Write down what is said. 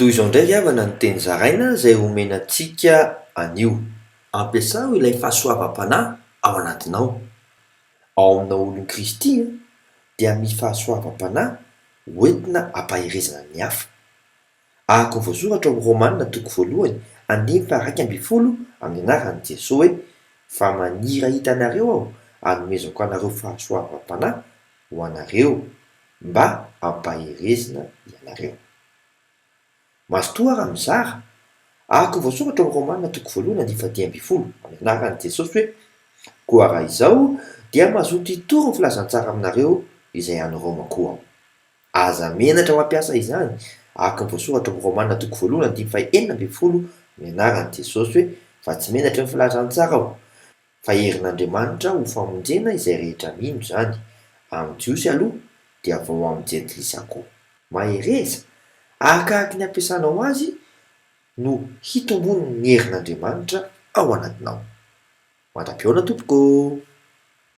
Toy izao ndraiky avana ny teny zaraina zay omenantsika anio. Ampiasao ilay fahasoavam-panahy ao anatinao. Ao amina olon Kristy dia misy fahasoavam-panahy hoentina hampaherezana ny hafa. Ahako ny voasoratra ao amin'ny Rômanina toko voalohany andimy faha raika ambin'ny folo amin'ny anaran'i Jesosy hoe: fa manirahita anareo aho hanomezako anareo fahasoavam-panahy ho anareo mba hampaherezana ianareo. Mazotoa raha mizara, ahako ny voasoratra ao amin'ny Rômanina toko voalohany andimy faha dimy ambin'ny folo amin'ny anaran'i Jesosy hoe: koa raha izao dia mazoto hitory ny filazantsara aminareo izay any Roma koa aho. Aza menatra mampiasa izany, ahako ny voasoratra amin'ny Rômanina toko voalohany andimy faha enina ambin'ny folo amin'ny anaran'i Jesosy hoe: fa tsy menatra ny filazantsara aho, fa herin'Andriamanitra ho famonjena izay rehetra mino izany. Amin'ny Jiosy aloha dia vao amin'ny Jentilisa koa. Mahereza arakaраky ny ampiasanao azy no hitombon'ny herin'Andriamanitra ao anatinao. Mandram-pioana tompoko.